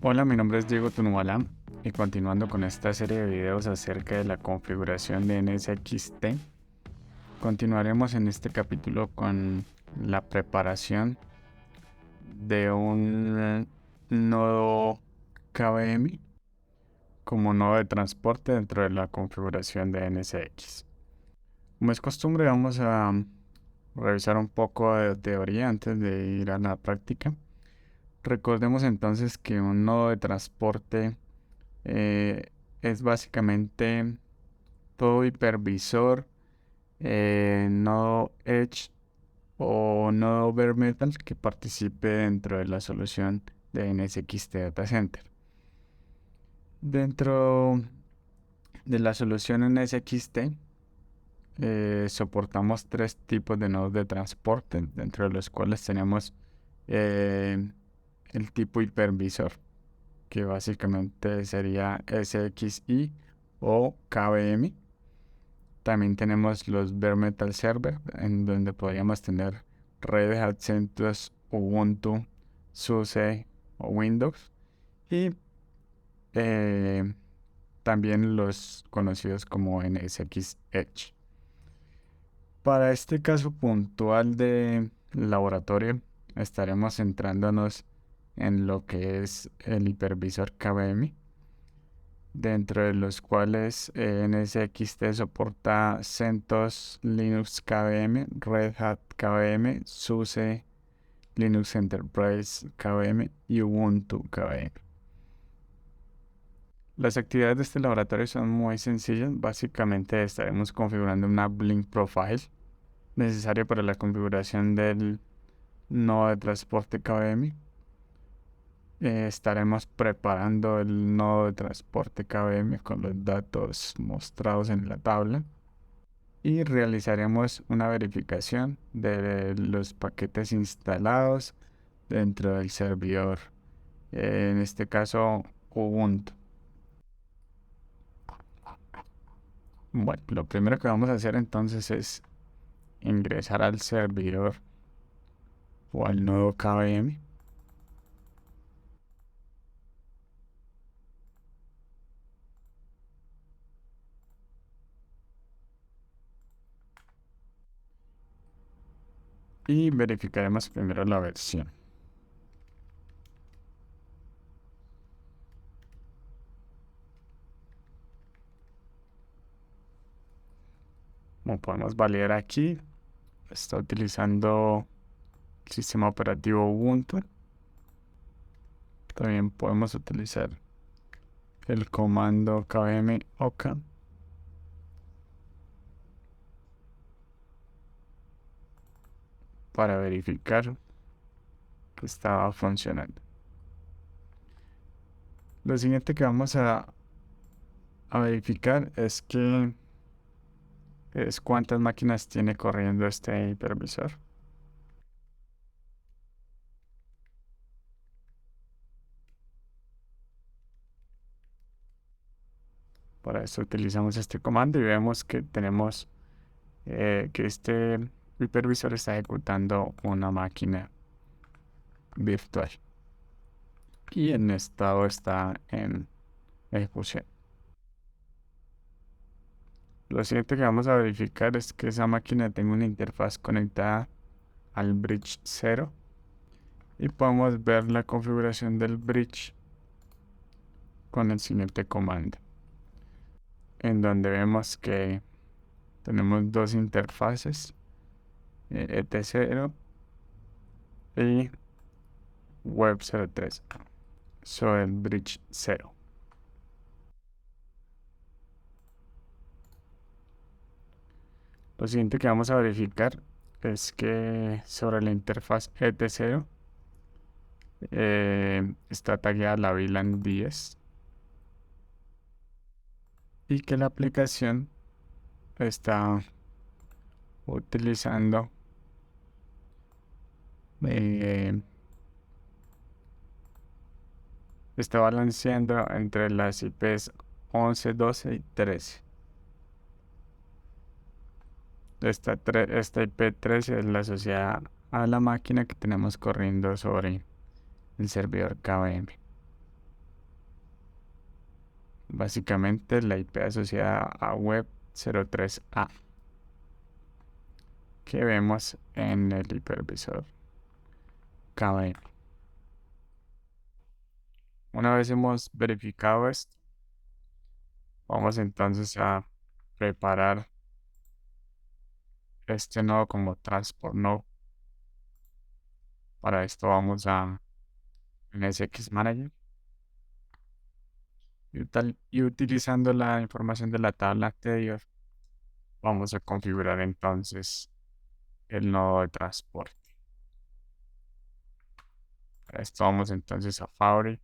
Hola, mi nombre es Diego Tunubalán y continuando con esta serie de videos acerca de la configuración de NSXT, continuaremos en este capítulo con la preparación de un nodo KVM como nodo de transporte dentro de la configuración de NSX. Como es costumbre, vamos a revisar un poco de teoría antes de ir a la práctica. Recordemos entonces que un nodo de transporte es básicamente todo hipervisor, nodo Edge o nodo bare metal que participe dentro de la solución de NSXT Data Center. Dentro de la solución NSXT soportamos tres tipos de nodos de transporte, dentro de los cuales tenemos el tipo hipervisor, que básicamente sería SXI o KVM. También tenemos los Bare Metal Server, en donde podríamos tener Red Hat, CentOS, Ubuntu, SUSE o Windows. Y también los conocidos como NSX Edge. Para este caso puntual de laboratorio, estaremos centrándonos en lo que es el hipervisor KVM, dentro de los cuales NSXT soporta CentOS Linux KVM, Red Hat KVM, SUSE Linux Enterprise KVM y Ubuntu KVM. Las actividades de este laboratorio son muy sencillas. Básicamente estaremos configurando una Blink Profile necesaria para la configuración del nodo de transporte KVM. Estaremos preparando el nodo de transporte KVM con los datos mostrados en la tabla y realizaremos una verificación de los paquetes instalados dentro del servidor, en este caso Ubuntu. Bueno, lo primero que vamos a hacer entonces es ingresar al servidor o al nodo KVM. Y verificaremos primero la versión. Como podemos validar aquí, está utilizando el sistema operativo Ubuntu. También podemos utilizar el comando kvm oka para verificar que está funcionando. Lo siguiente que vamos a verificar es cuántas máquinas tiene corriendo este hipervisor. Para eso utilizamos este comando y vemos que tenemos que este hipervisor está ejecutando una máquina virtual y en estado está en ejecución. Lo siguiente que vamos a verificar es que esa máquina tenga una interfaz conectada al bridge 0 y podemos ver la configuración del bridge con el siguiente comando, en donde vemos que tenemos dos interfaces, ET0 y Web03 sobre el bridge 0. Lo siguiente que vamos a verificar es que sobre la interfaz ET0 está tagueada la VLAN 10 y que la aplicación está utilizando está balanceando entre las IPs 11, 12 y 13. Esta IP 13 es la asociada a la máquina que tenemos corriendo sobre el servidor KVM. básicamente la IP asociada a web 03A que vemos en el hipervisor KVM. Una vez hemos verificado esto, vamos entonces a preparar este nodo como transport node. Para esto vamos a NSX Manager y utilizando la información de la tabla anterior, vamos a configurar entonces el nodo de transporte. Para esto vamos entonces a Fabric,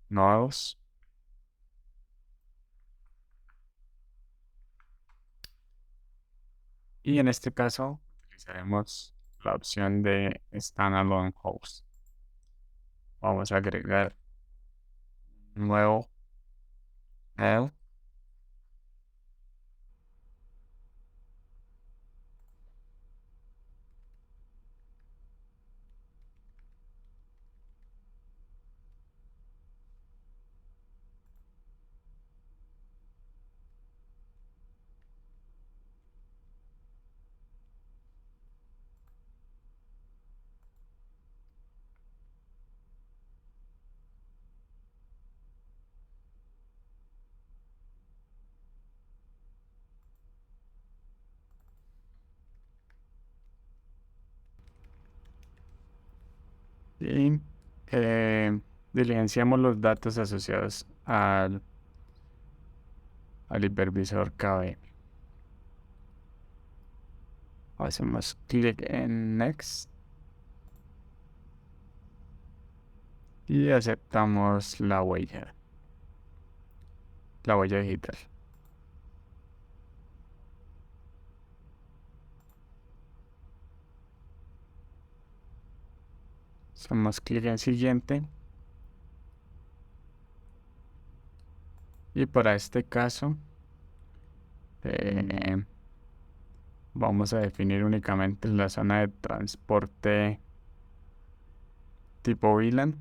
nodos, y en este caso utilizaremos la opción de Standalone Host. Vamos a agregar un nuevo head y diligenciamos los datos asociados al hipervisor KB. Hacemos clic en Next y aceptamos la huella digital. Hacemos clic en siguiente y para este caso vamos a definir únicamente la zona de transporte tipo VLAN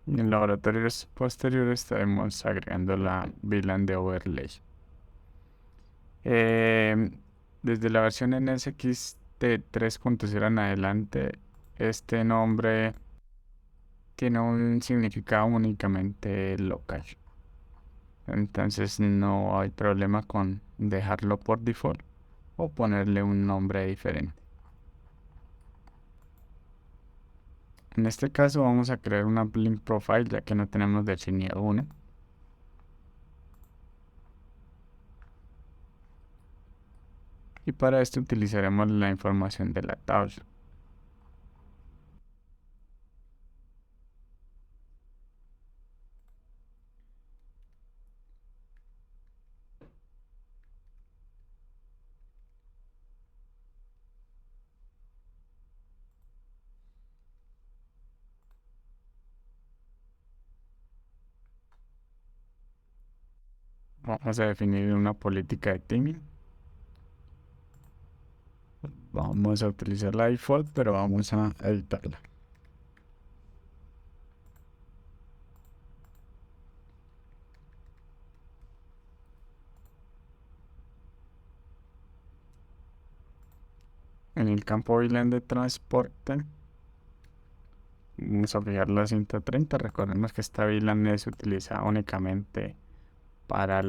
y en laboratorios posteriores estaremos agregando la VLAN de overlay. Desde la versión NSXT 3.0 en adelante, este nombre tiene un significado únicamente local. Entonces no hay problema con dejarlo por default o ponerle un nombre diferente. En este caso vamos a crear una link profile ya que no tenemos definido una. Y para esto utilizaremos la información de la tabla. Vamos a definir una política de theming. Vamos a utilizar la default, pero vamos a editarla. En el campo VLAN de transporte, vamos a fijar la cinta 30. Recordemos que esta VLAN se utiliza únicamente para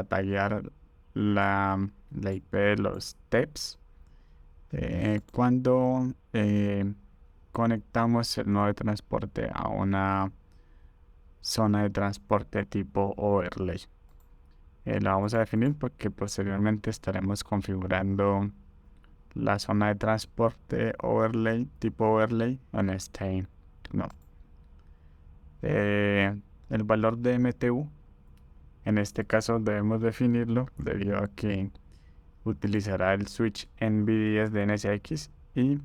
taggear la IP de los TEPs. Cuando conectamos el nodo de transporte a una zona de transporte tipo overlay. La vamos a definir porque posteriormente estaremos configurando la zona de transporte overlay tipo overlay en este nodo. El valor de MTU en este caso debemos definirlo debido a que utilizará el switch NVIDIA de NSX y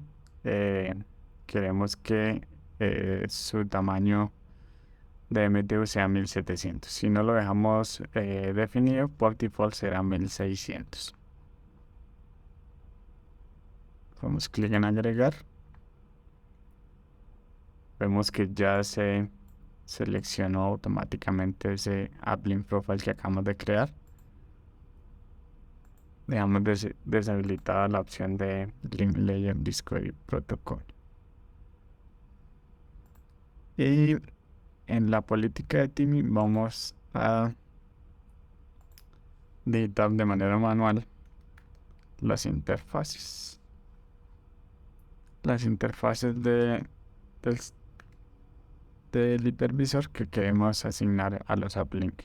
queremos que su tamaño de MTU sea 1700. Si no lo dejamos definido, por default será 1600. Damos clic en agregar vemos que ya se seleccionó automáticamente ese Uplink Profile que acabamos de crear. Dejamos deshabilitada la opción de Link Layer Discovery Protocol. Y en la política de theming vamos a editar de manera manual las interfaces. Las interfaces del hipervisor que queremos asignar a los uplink.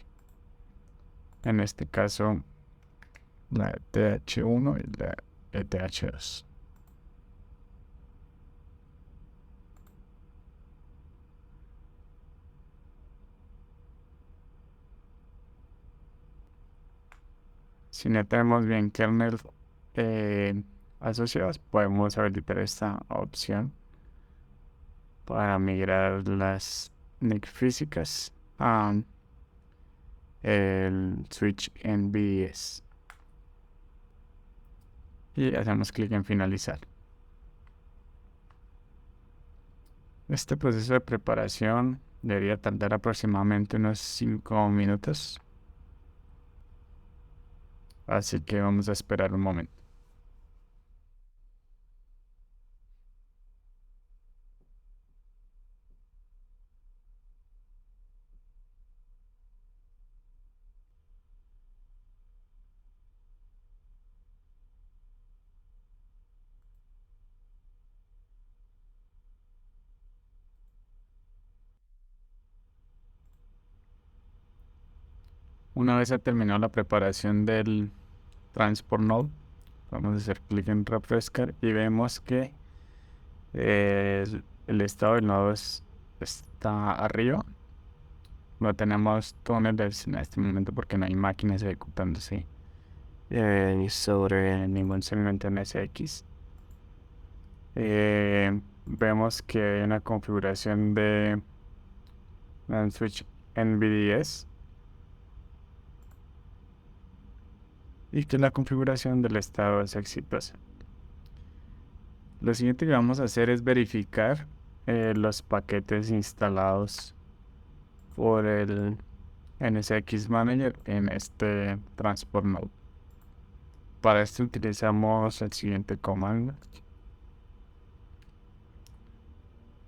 En este caso, la ETH1 y la ETH2. Si no tenemos bien kernel asociados, podemos habilitar esta opción para migrar las NIC físicas a el switch NVDS. Y hacemos clic en finalizar. Este proceso de preparación debería tardar aproximadamente unos 5 minutos. Así que vamos a esperar un momento. Una vez ha terminado la preparación del Transport Node, vamos a hacer clic en refrescar y vemos que el estado del nodo está arriba. No tenemos túneles en este momento porque no hay máquinas ejecutándose sobre ningún segmento NSX. Vemos que hay una configuración de un switch NVDS y que la configuración del estado es exitosa. Lo siguiente que vamos a hacer es verificar los paquetes instalados por el NSX Manager en este Transport Node. Para esto utilizamos el siguiente comando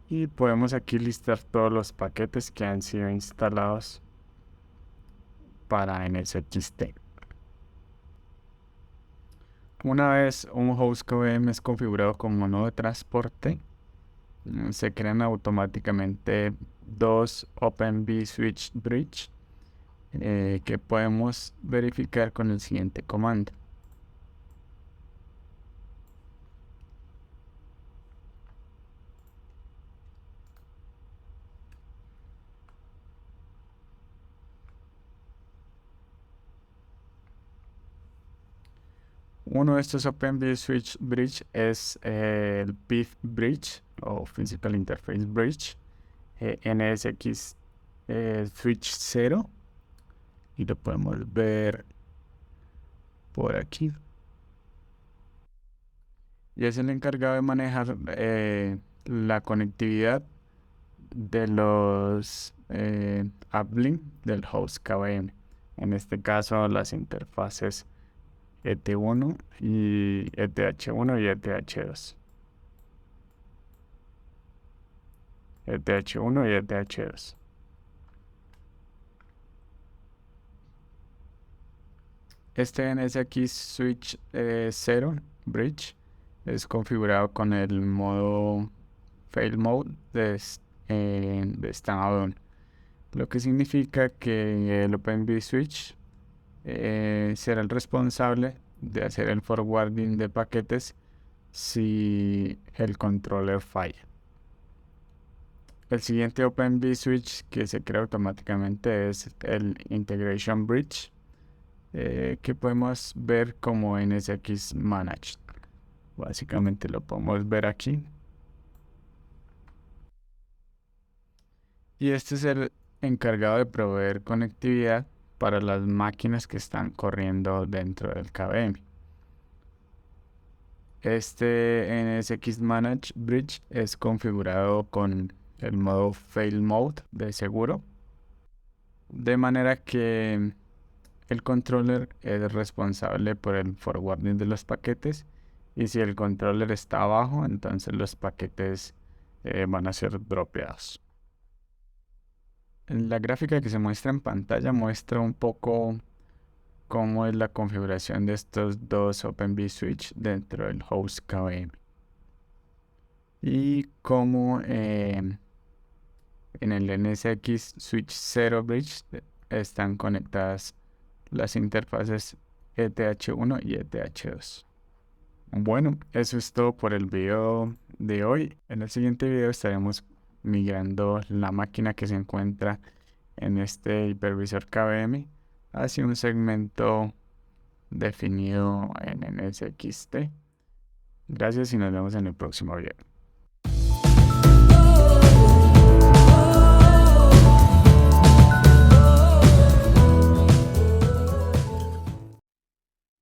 y podemos aquí listar todos los paquetes que han sido instalados para NSXT. Una vez un host KVM es configurado como nodo de transporte, se crean automáticamente dos OpenVSwitch Bridge que podemos verificar con el siguiente comando. Uno de estos OpenVSwitch Bridge es el PIF Bridge o Physical Interface Bridge NSX Switch 0 y lo podemos ver por aquí. Y es el encargado de manejar la conectividad de los uplink del host KVM. En este caso, las interfaces ET1 y ETH1 y ETH2. ETH1 y ETH2. Este NSX Switch 0 Bridge es configurado con el modo Fail Mode de standalone, lo que significa que el OpenVSwitch será el responsable de hacer el forwarding de paquetes si el controller falla. El siguiente OpenVSwitch que se crea automáticamente es el Integration Bridge, que podemos ver como NSX Managed. Básicamente lo podemos ver aquí. Y este es el encargado de proveer conectividad para las máquinas que están corriendo dentro del KVM. Este NSX Managed Bridge es configurado con el modo fail mode de seguro, de manera que el controller es responsable por el forwarding de los paquetes, y si el controller está abajo, entonces los paquetes van a ser dropeados. La gráfica que se muestra en pantalla muestra un poco cómo es la configuración de estos dos Open vSwitch dentro del host KVM y cómo en el NSX Switch 0 Bridge están conectadas las interfaces ETH1 y ETH2. Bueno, eso es todo por el video de hoy. En el siguiente video estaremos migrando la máquina que se encuentra en este hipervisor KVM hacia un segmento definido en NSXT. Gracias y nos vemos en el próximo video.